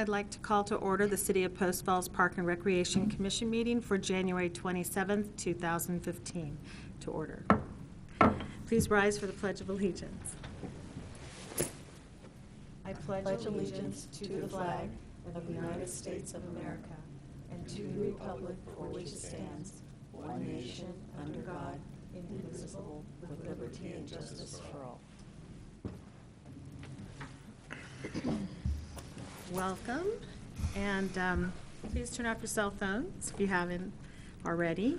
I'd like to call to order the City of Post Falls Park and Recreation Commission meeting for January 27th, 2015. To order. Please rise for the Pledge of Allegiance. I pledge allegiance to the flag of the United States of America and to the republic for which it stands, one nation, under God, indivisible, with liberty and justice for all. Welcome, and please turn off your cell phones if you haven't already.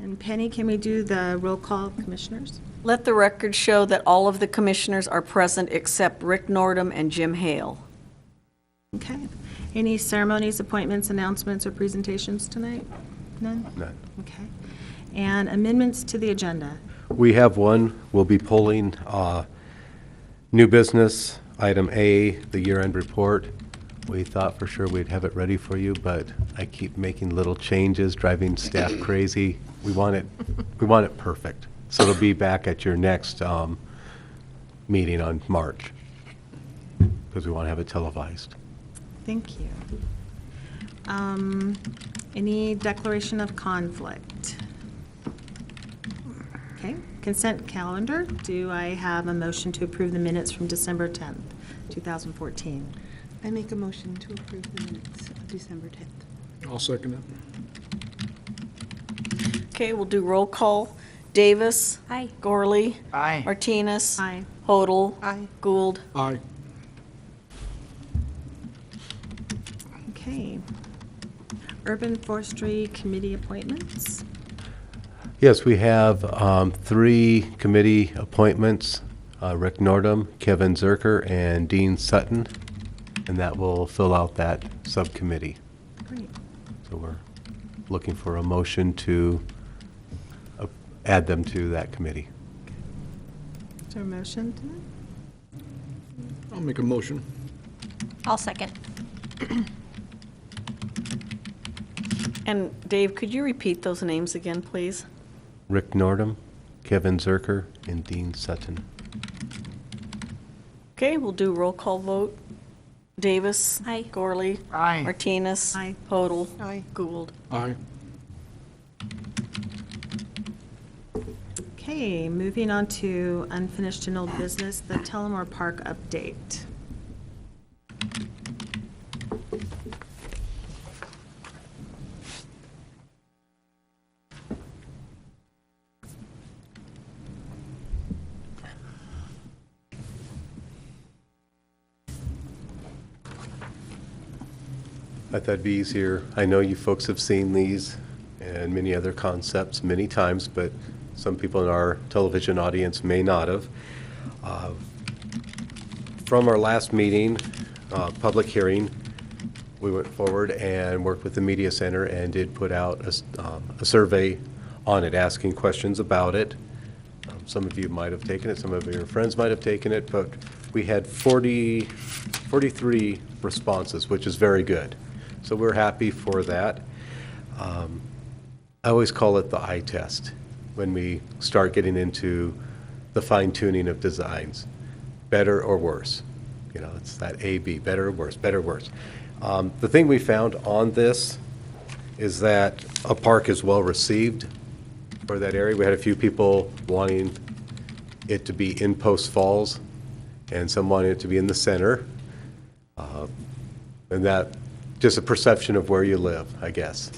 And Penny, can we do the roll call, commissioners? Let the record show that all of the commissioners are present except Rick Nordum and Jim Hale. Okay. Any ceremonies, appointments, announcements, or presentations tonight? None? None. Okay. And amendments to the agenda? We have one. We'll be pulling new business, item A, the year-end report. We thought for sure we'd have it ready for you, but I keep making little changes, driving staff crazy. We want it perfect. So it'll be back at your next meeting on March, because we want to have it televised. Thank you. Any declaration of conflict? Okay. Consent calendar. Do I have a motion to approve the minutes from December 10th, 2014? I make a motion to approve the minutes of December 10th. I'll second it. Okay, we'll do roll call. Davis. Aye. Gorley. Aye. Martinez. Aye. Hodel. Aye. Gould. Aye. Okay. Urban Forestry Committee appointments. Yes, we have 3 committee appointments, Rick Nordum, Kevin Zerker, and Dean Sutton, and that will fill out that subcommittee. Great. So we're looking for a motion to add them to that committee. Is there a motion tonight? I'll make a motion. I'll second. And Dave, could you repeat those names again, please? Rick Nordum, Kevin Zerker, and Dean Sutton. Okay, we'll do roll call vote. Davis. Aye. Gorley. Aye. Martinez. Aye. Hodel. Aye. Gould. Aye. Okay, moving on to unfinished and old business, the Tullamore Park update. I thought it'd be easier. I know you folks have seen these and many other concepts many times, but some people in our television audience may not have. From our last meeting, public hearing, we went forward and worked with the Media Center and did put out a survey on it, asking questions about it. Some of you might have taken it, some of your friends might have taken it, but we had 43 responses, which is very good. So we're happy for that. I always call it the eye test when we start getting into the fine-tuning of designs. Better or worse? You know, it's that A-B, better or worse, better or worse. The thing we found on this is that a park is well-received for that area. We had a few people wanting it to be in Post Falls, and some wanting it to be in the center. And that, just a perception of where you live, I guess.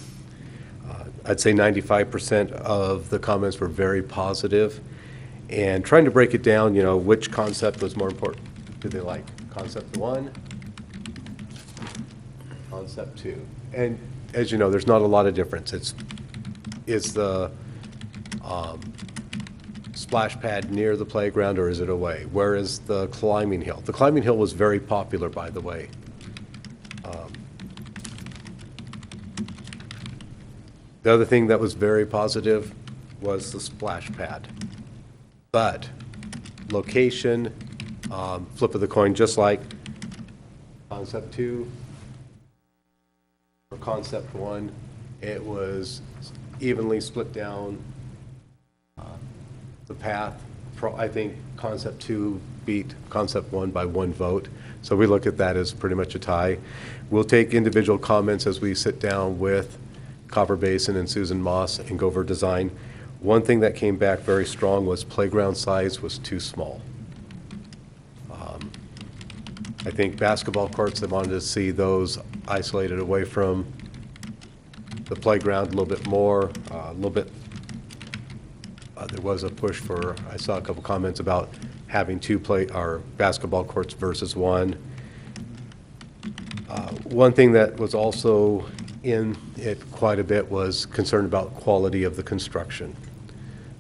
I'd say 95% of the comments were very positive. And trying to break it down, you know, which concept was more important? Did they like concept 1? Concept 2? And as you know, there's not a lot of difference. Is the splash pad near the playground or is it away? Where is the climbing hill? The climbing hill was very popular, by the way. The other thing that was very positive was the splash pad. But location, flip of the coin, just like concept 2 or concept 1, it was evenly split down the path. I think concept 2 beat concept 1 by 1 vote. So we look at that as pretty much a tie. We'll take individual comments as we sit down with Copper Basin and Susan Moss and go over design. One thing that came back very strong was playground size was too small. I think basketball courts, they wanted to see those isolated away from the playground a little bit more, a little bit. There was a push for, I saw a couple comments about having two basketball courts versus one. One thing that was also in it quite a bit was concern about quality of the construction.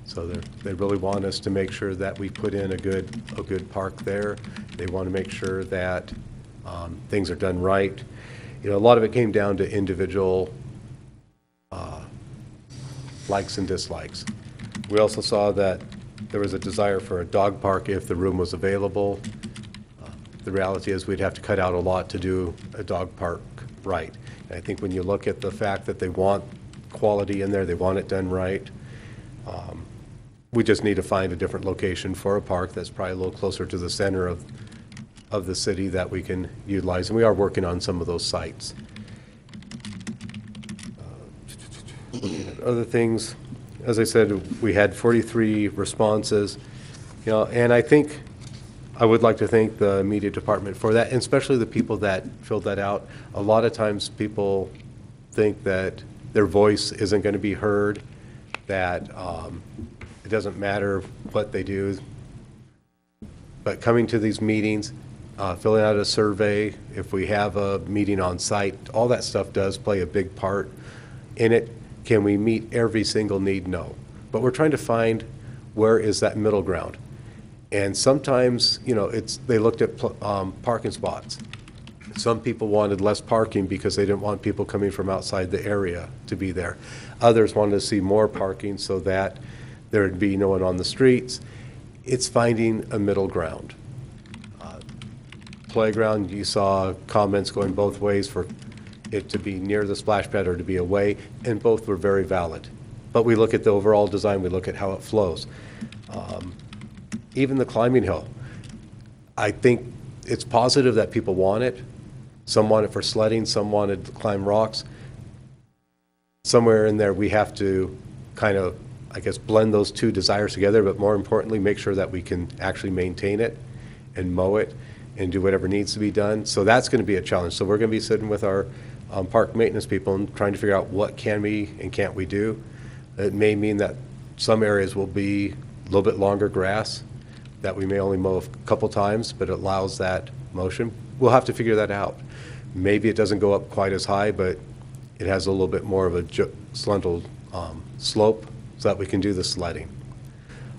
So they really want us to make sure that we put in a good park there. They want to make sure that things are done right. You know, a lot of it came down to individual likes and dislikes. We also saw that there was a desire for a dog park if the room was available. The reality is we'd have to cut out a lot to do a dog park right. And I think when you look at the fact that they want quality in there, they want it done right, we just need to find a different location for a park that's probably a little closer to the center of the city that we can utilize. And we are working on some of those sites. Looking at other things, as I said, we had 43 responses, you know, and I think I would like to thank the media department for that, and especially the people that filled that out. A lot of times people think that their voice isn't going to be heard, that it doesn't matter what they do. But coming to these meetings, filling out a survey, if we have a meeting on site, all that stuff does play a big part in it. Can we meet every single need? No. But we're trying to find where is that middle ground. And sometimes, you know, they looked at parking spots. Some people wanted less parking because they didn't want people coming from outside the area to be there. Others wanted to see more parking so that there would be no one on the streets. It's finding a middle ground. Playground, you saw comments going both ways for it to be near the splash pad or to be away, and both were very valid. But we look at the overall design, we look at how it flows. Even the climbing hill, I think it's positive that people want it. Some want it for sledding, some wanted to climb rocks. Somewhere in there we have to kind of, I guess, blend those two desires together, but more importantly, make sure that we can actually maintain it and mow it and do whatever needs to be done. So that's going to be a challenge. So we're going to be sitting with our park maintenance people and trying to figure out what can we and can't we do. It may mean that some areas will be a little bit longer grass that we may only mow a couple times, but it allows that motion. We'll have to figure that out. Maybe it doesn't go up quite as high, but it has a little bit more of a slanted slope so that we can do the sledding.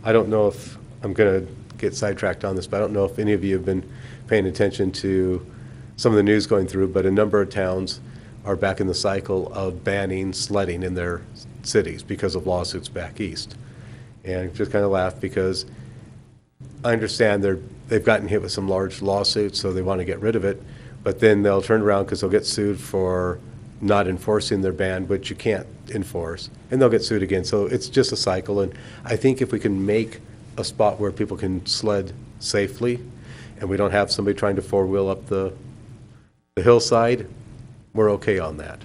I don't know if I'm going to get sidetracked on this, but I don't know if any of you have been paying attention to some of the news going through, but a number of towns are back in the cycle of banning sledding in their cities because of lawsuits back east. And just kind of laugh because I understand they've gotten hit with some large lawsuits, so they want to get rid of it, but then they'll turn around because they'll get sued for not enforcing their ban, which you can't enforce, and they'll get sued again. So it's just a cycle, and I think if we can make a spot where people can sled safely, and we don't have somebody trying to four-wheel up the hillside, we're okay on that.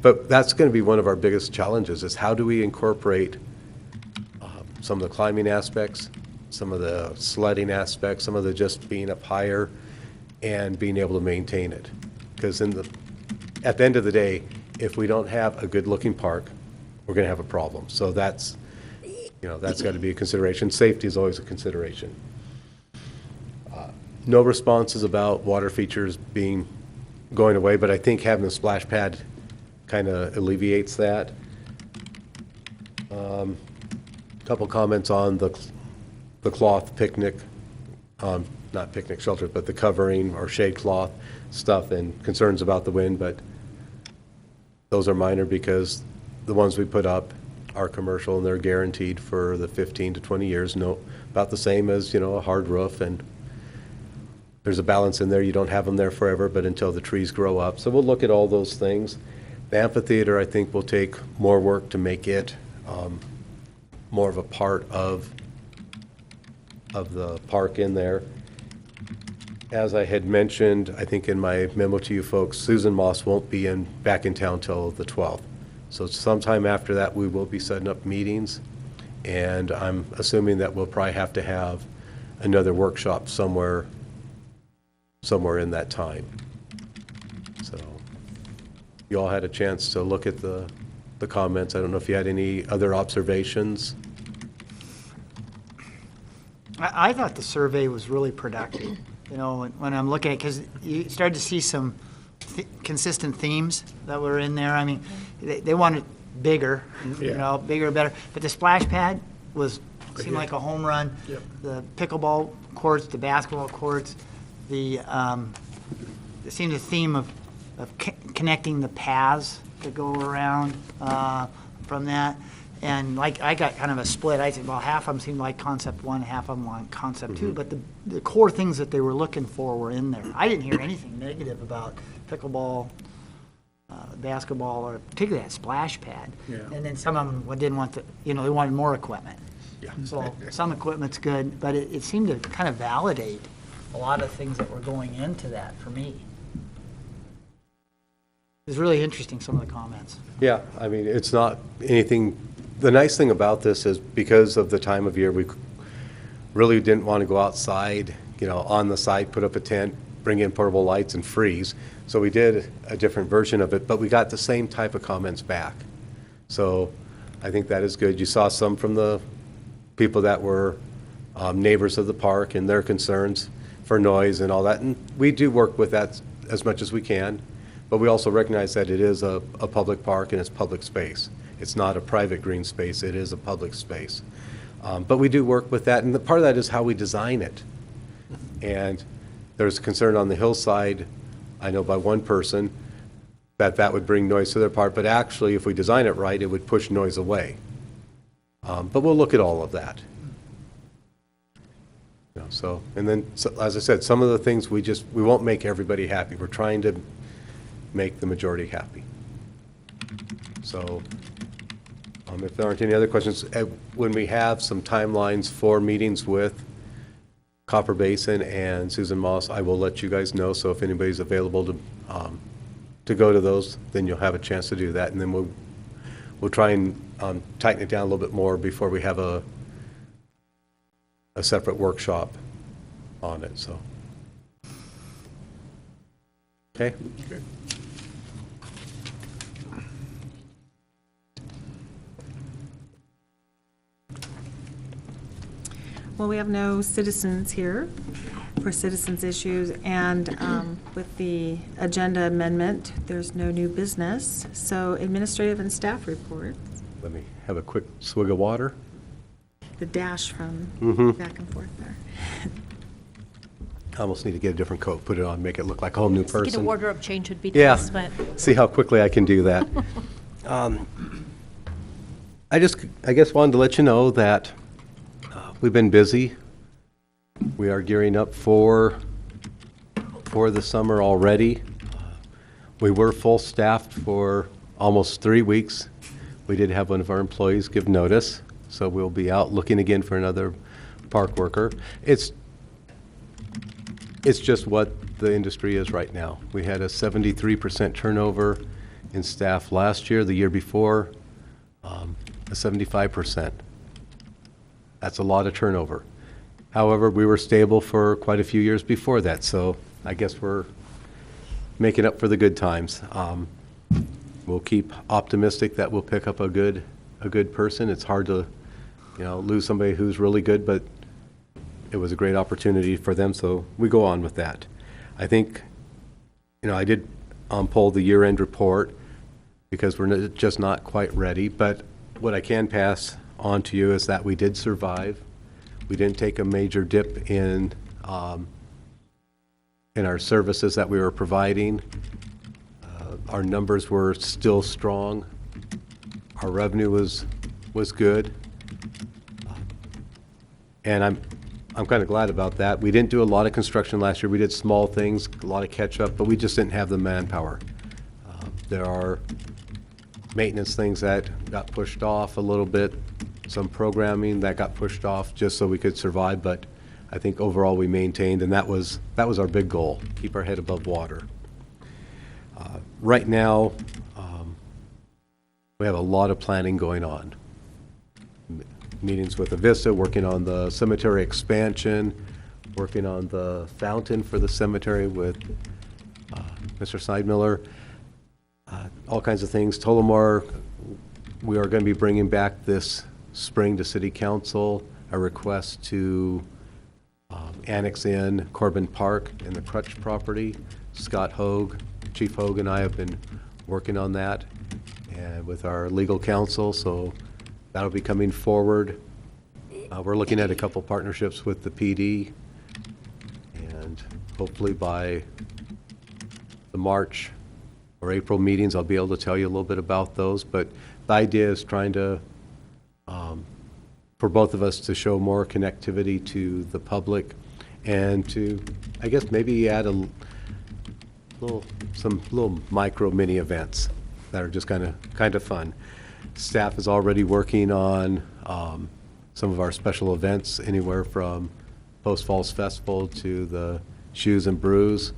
But that's going to be one of our biggest challenges, is how do we incorporate some of the climbing aspects, some of the sledding aspects, some of the just being up higher and being able to maintain it. Because at the end of the day, if we don't have a good-looking park, we're going to have a problem. So that's got to be a consideration. Safety is always a consideration. No responses about water features going away, but I think having a splash pad kind of alleviates that. Couple comments on the cloth picnic, not picnic shelters, but the covering or shade cloth stuff, and concerns about the wind, but those are minor because the ones we put up are commercial and they're guaranteed for the 15 to 20 years, about the same as, a hard roof, and there's a balance in there. You don't have them there forever, but until the trees grow up. So we'll look at all those things. The amphitheater, I think, will take more work to make it more of a part of the park in there. As I had mentioned, I think in my memo to you folks, Susan Moss won't be back in town till the 12th. So sometime after that, we will be setting up meetings, and I'm assuming that we'll probably have to have another workshop somewhere in that time. So you all had a chance to look at the comments. I don't know if you had any other observations. I thought the survey was really productive. You know, when I'm looking at, because you started to see some consistent themes that were in there. I mean, they wanted bigger, you know, bigger, better. But the splash pad seemed like a home run. Yep. The pickleball courts, the basketball courts, it seemed a theme of connecting the paths that go around from that. And like, I got kind of a split. I said, well, half of them seemed like concept one, half of them like concept two. But the core things that they were looking for were in there. I didn't hear anything negative about pickleball, basketball, or particularly that splash pad. Yeah. And then some of them didn't want they wanted more equipment. Yeah. So some equipment's good, but it seemed to kind of validate a lot of things that were going into that for me. It was really interesting, some of the comments. Yeah, I mean, it's not anything, the nice thing about this is because of the time of year, we really didn't want to go outside, you know, on the site, put up a tent, bring in portable lights and freeze. So we did a different version of it, but we got the same type of comments back. So I think that is good. You saw some from the people that were neighbors of the park and their concerns for noise and all that. And we do work with that as much as we can, but we also recognize that it is a public park and it's public space. It's not a private green space, it is a public space. But we do work with that, and part of that is how we design it. And there's concern on the hillside, I know by one person, that would bring noise to their park, but actually, if we design it right, it would push noise away. But we'll look at all of that. You know, so, and then, as I said, some of the things we won't make everybody happy. We're trying to make the majority happy. So, if there aren't any other questions, when we have some timelines for meetings with Copper Basin and Susan Moss, I will let you guys know. So if anybody's available to go to those, then you'll have a chance to do that, and then we'll try and tighten it down a little bit more before we have a separate workshop on it. So, okay. Well, we have no citizens here for citizens' issues, and with the agenda amendment, there's no new business. So administrative and staff reports. Let me have a quick swig of water. The dash from back and forth there. I almost need to get a different coat, put it on, make it look like a whole new person. Get a wardrobe change would be Yeah, nice, but see how quickly I can do that. I guess wanted to let you know that we've been busy. We are gearing up for the summer already. We were full staffed for almost 3 weeks. We did have one of our employees give notice, so we'll be out looking again for another park worker. It's just what the industry is right now. We had a 73% turnover in staff last year. The year before, a 75%. That's a lot of turnover. However, we were stable for quite a few years before that, so I guess we're making up for the good times. We'll keep optimistic that we'll pick up a good person. It's hard to, lose somebody who's really good, but it was a great opportunity for them, so we go on with that. I think, I did pull the year-end report because we're just not quite ready, but what I can pass on to you is that we did survive. We didn't take a major dip in our services that we were providing. Our numbers were still strong. Our revenue was good, and I'm kind of glad about that. We didn't do a lot of construction last year. We did small things, a lot of catch up, but we just didn't have the manpower. There are maintenance things that got pushed off a little bit, some programming that got pushed off just so we could survive, but I think overall we maintained, and that was our big goal, keep our head above water. Right now, we have a lot of planning going on. Meetings with Avista, working on the cemetery expansion, working on the fountain for the cemetery with Mr. Seidmiller, all kinds of things. Tullamore, we are going to be bringing back this spring to City Council a request to annex in Corbin Park and the Crutch property. Scott Hogue, Chief Hogue and I have been working on that and with our legal counsel, so that'll be coming forward. We're looking at a couple partnerships with the PD, and hopefully by the March or April meetings, I'll be able to tell you a little bit about those. But the idea is trying to, for both of us to show more connectivity to the public and to, I guess, maybe add some little micro mini events that are just kind of fun. Staff is already working on some of our special events, anywhere from Post Falls Festival to the Shoes and Brews.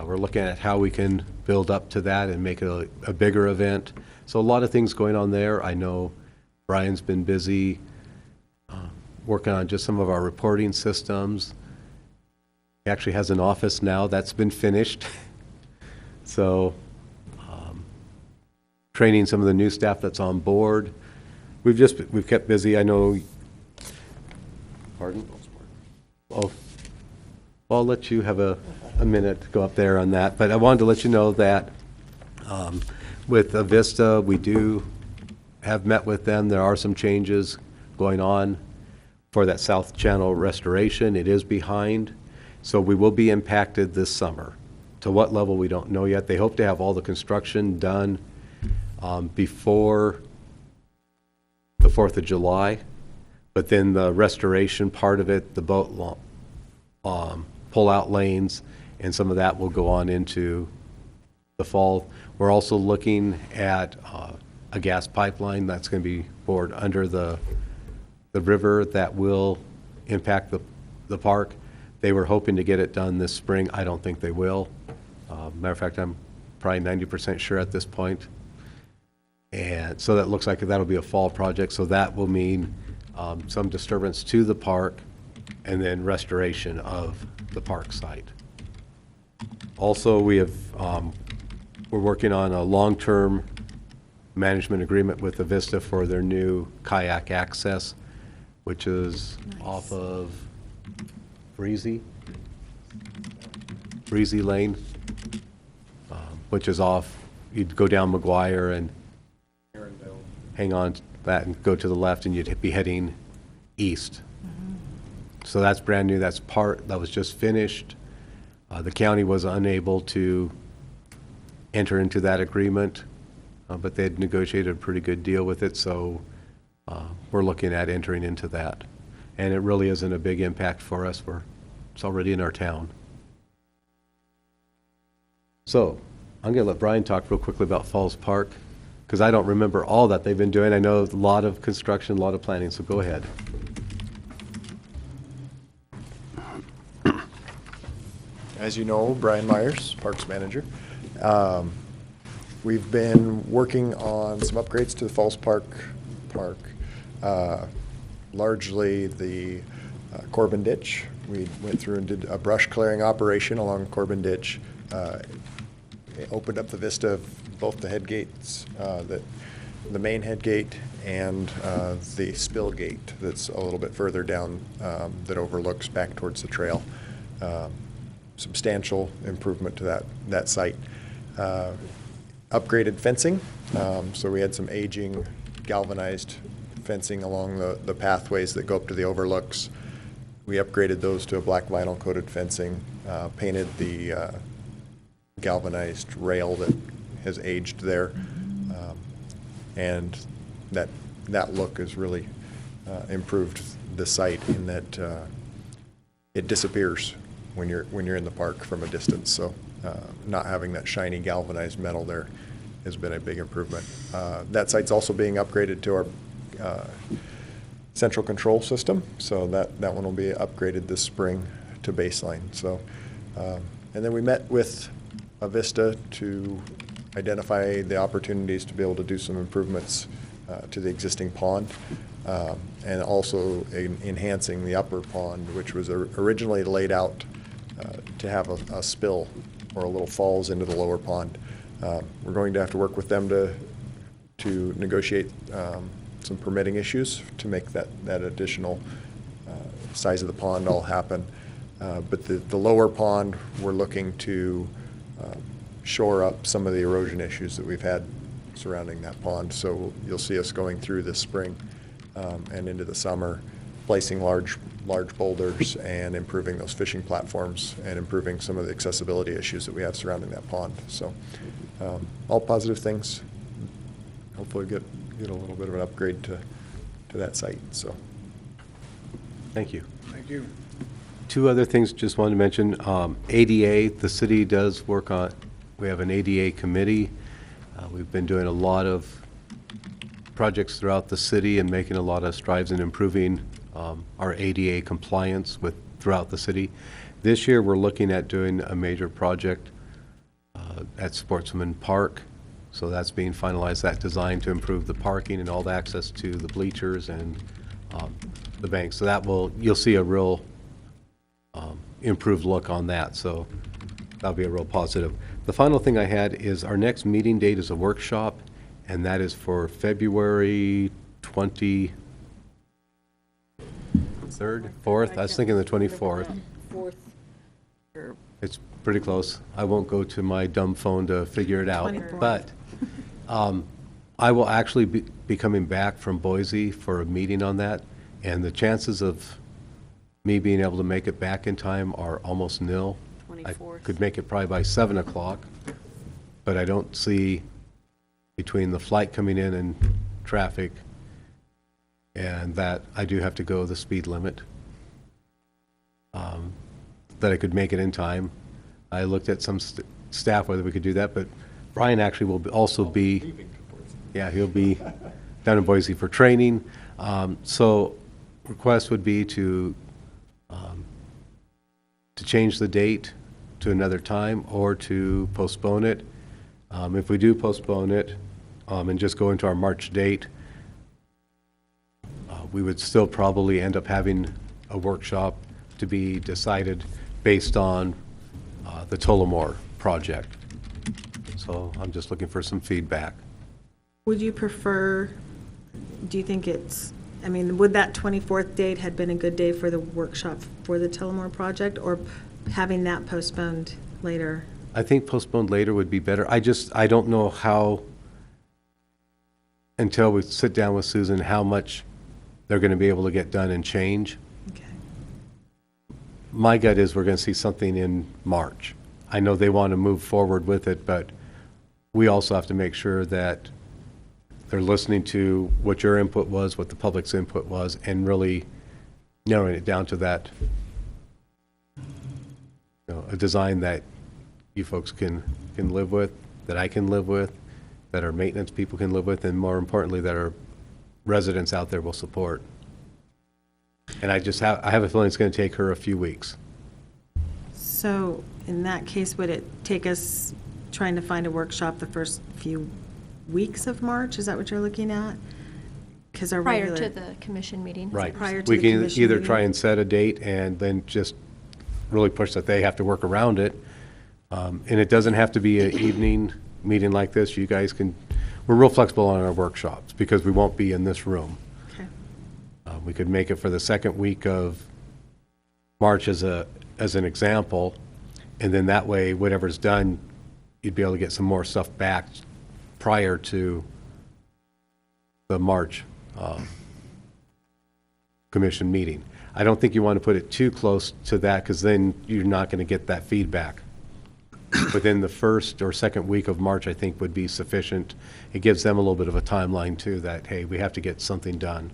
We're looking at how we can build up to that and make it a bigger event. So a lot of things going on there. I know Brian's been busy working on just some of our reporting systems. He actually has an office now that's been finished. So training some of the new staff that's on board. We've kept busy. I know. Pardon? Oh, well, I'll let you have a minute to go up there on that. But I wanted to let you know that with Avista, we do have met with them. There are some changes going on for that South Channel restoration. It is behind, so we will be impacted this summer. To what level, we don't know yet. They hope to have all the construction done before the 4th of July, but then the restoration part of it, the boat pull-out lanes, and some of that will go on into the fall. We're also looking at a gas pipeline that's going to be bored under the river that will impact the park. They were hoping to get it done this spring. I don't think they will. Matter of fact, I'm probably 90% sure at this point. And so that looks like that'll be a fall project. So that will mean some disturbance to the park and then restoration of the park site. Also, we're working on a long-term management agreement with Avista for their new kayak access, which is off of Breezy Lane, which is off, you'd go down McGuire and hang on to that and go to the left, and you'd be heading east. So that's brand new. That was just finished. The county was unable to enter into that agreement, but they had negotiated a pretty good deal with it, so we're looking at entering into that. And it really isn't a big impact for us. It's already in our town. So I'm going to let Brian talk real quickly about Falls Park, because I don't remember all that they've been doing. I know a lot of construction, a lot of planning, so go ahead. As you know, Brian Myers, Parks Manager. We've been working on some upgrades to the Falls Park, largely the Corbin Ditch. We went through and did a brush clearing operation along Corbin Ditch. It opened up the vista of both the head gates, the main head gate and the spill gate that's a little bit further down that overlooks back towards the trail. Substantial improvement to that site. Upgraded fencing, so we had some aging galvanized fencing along the pathways that go up to the overlooks. We upgraded those to a black vinyl coated fencing, painted the galvanized rail that has aged there, and that look has really improved the site in that it disappears when you're in the park from a distance. So not having that shiny galvanized metal there has been a big improvement. That site's also being upgraded to our central control system, so that one will be upgraded this spring to baseline. So, and then we met with Avista to identify the opportunities to be able to do some improvements to the existing pond, and also enhancing the upper pond, which was originally laid out to have a spill or a little falls into the lower pond. We're going to have to work with them to negotiate some permitting issues to make that additional size of the pond all happen. But the lower pond, we're looking to shore up some of the erosion issues that we've had surrounding that pond. So you'll see us going through this spring and into the summer, placing large boulders and improving those fishing platforms and improving some of the accessibility issues that we have surrounding that pond. So all positive things. Hopefully get a little bit of an upgrade to that site. So Thank you. Thank you. Two other things just wanted to mention. ADA, the city does work on, we have an ADA committee. We've been doing a lot of projects throughout the city and making a lot of strides in improving our ADA compliance throughout the city. This year, we're looking at doing a major project at Sportsman Park. So that's being finalized, that design to improve the parking and all the access to the bleachers and the bank. So that you'll see a real improved look on that. So that'll be a real positive. The final thing I had is our next meeting date is a workshop, and that is for February 23rd, 4th? I was thinking the 24th. 4th. Or It's pretty close. I won't go to my dumb phone to figure it out. 24th. But I will actually be coming back from Boise for a meeting on that, and the chances of me being able to make it back in time are almost nil. I 24th. could make it probably by 7 o'clock, but I don't see, between the flight coming in and traffic, and that I do have to go the speed limit, that I could make it in time. I looked at some staff whether we could do that, but Brian actually will also be, yeah, he'll be down in Boise for training. So request would be to change the date to another time or to postpone it. If we do postpone it and just go into our March date, we would still probably end up having a workshop to be decided based on the Tullamore project. So I'm just looking for some feedback. Would you prefer, do you think would that 24th date had been a good day for the workshop for the Tullamore project, or having that postponed later? I think postponed later would be better. I don't know how, until we sit down with Susan, how much they're going to be able to get done and change. Okay. My gut is we're going to see something in March. I know they want to move forward with it, but we also have to make sure that they're listening to what your input was, what the public's input was, and really narrowing it down to that, a design that you folks can live with, that I can live with, that our maintenance people can live with, and more importantly, that our residents out there will support. And I have a feeling it's going to take her a few weeks. So in that case, would it take us trying to find a workshop the first few weeks of March? Is that what you're looking at? Because our Prior regular. to the commission meeting. Right. Prior to We the can commission either meeting? try and set a date and then just really push that they have to work around it. And it doesn't have to be an evening meeting like this. You guys we're real flexible on our workshops because we won't be in this room. Okay. We could make it for the second week of March as an example, and then that way, whatever's done, you'd be able to get some more stuff back prior to the March commission meeting. I don't think you want to put it too close to that, because then you're not going to get that feedback. Within the first or second week of March, I think would be sufficient. It gives them a little bit of a timeline too, that, hey, we have to get something done.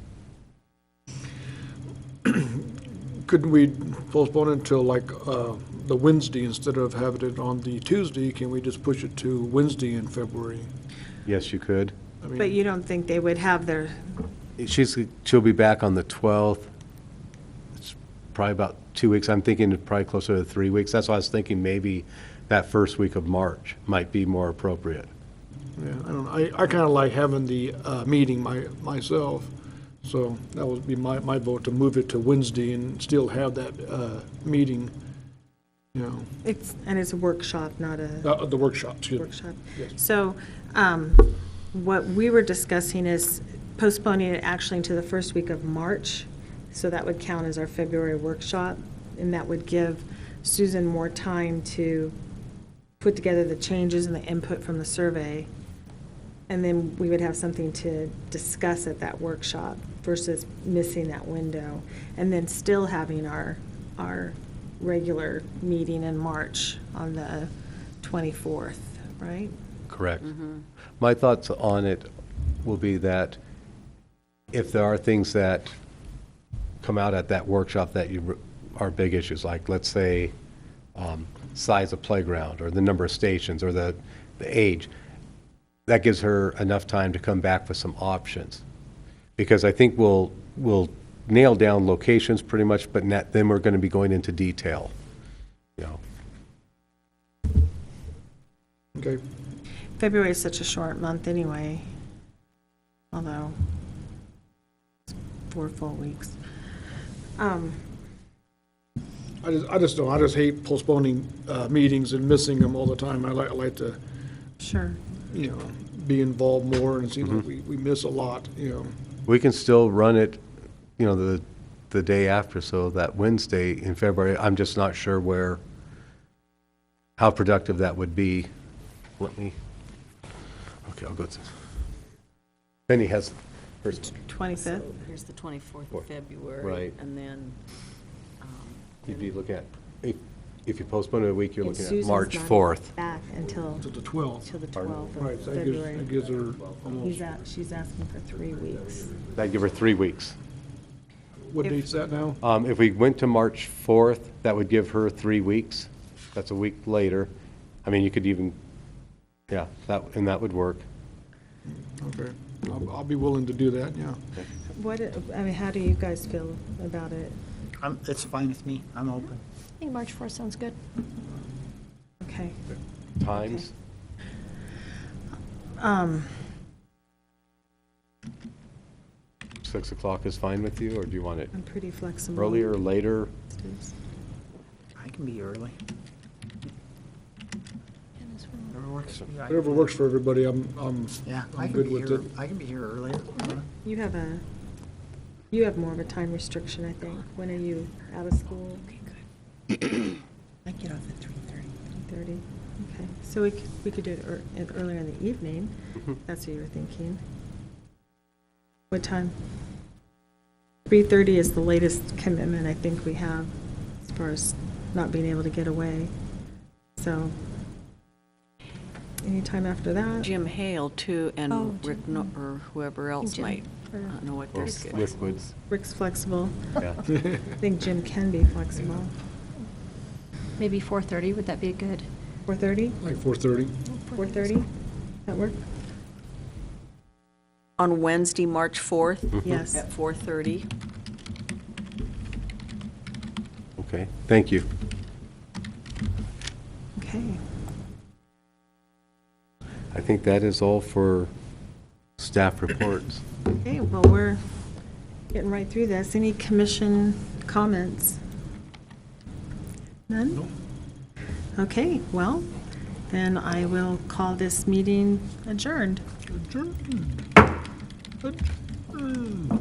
Couldn't we postpone it until like the Wednesday instead of having it on the Tuesday? Can we just push it to Wednesday in February? Yes, you could. I mean, But you don't think they would have She'll be back on the 12th. It's probably about 2 weeks. I'm thinking probably closer to 3 weeks. That's why I was thinking maybe that first week of March might be more appropriate. Yeah, I don't know. I kind of like having the meeting myself, so that would be my vote to move it to Wednesday and still have that meeting, you know, It's a workshop, not a the workshop, excuse me. workshop. Yes. So what we were discussing is postponing it actually to the first week of March. So that would count as our February workshop, and that would give Susan more time to put together the changes and the input from the survey. And then we would have something to discuss at that workshop versus missing that window. And then still having our regular meeting in March on the 24th, right? Correct. My thoughts on it will be that if there are things that come out at that workshop that are big issues, like let's say size of playground or the number of stations or the age, that gives her enough time to come back with some options. Because I think we'll nail down locations pretty much, but then we're going to be going into detail, you know. Okay. February is such a short month anyway, although it's 4 full weeks. I just hate postponing meetings and missing them all the time. I like to, Sure. you know, be involved more, and it seems like we miss a lot, you know. We can still run it, you know, the day after, so that Wednesday in February, I'm just not sure how productive that would be. Okay, I'll go to, Penny has hers. 25th. Here's the 24th Right. of February. Right. And then, You'd be looking at, if you postpone it a week, you're And looking at Susan's March not 4th. Back until To the 12th. the Pardon? 12th Right, of so February. that gives her almost, She's asking for 3 weeks. That'd give her 3 weeks. what if- date's that now? If we went to March 4th, that would give her 3 weeks. That's a week later. I mean, you could even, yeah, that would work. Okay, I'll be willing to do that, yeah. How do you guys feel about it? It's fine with me. I'm open. I think March 4th sounds good. Okay. Times? 6 o'clock is fine with you, or do you want it I'm pretty flexible. earlier, later? I can be early. Whatever works for you. Whatever works for everybody, I'm Yeah, I'm I can good be with here. it. I can be here earlier. You have more of a time restriction, I think. When are you out of school? I get off at 3:30. 3:30? Okay. So we could do it earlier in the evening. That's what you were thinking. What time? 3:30 is the latest commitment I think we have as far as not being able to get away. So, anytime after that? Jim Hale too, Oh, and Rick, Jim. or whoever else Jim, might or know what Or their Rick schedule would, is. Rick's flexible. yeah. I think Jim can be flexible. Maybe 4:30, would that be good? 4:30? like 4:30. 4:30? That work? On Wednesday, March 4th? Yes. At 4:30. Okay, thank you. Okay. I think that is all for staff reports. Okay, well, we're getting right through this. Any commission comments? None? Okay, well, then I will call this meeting adjourned. Adjourned. Adjourned.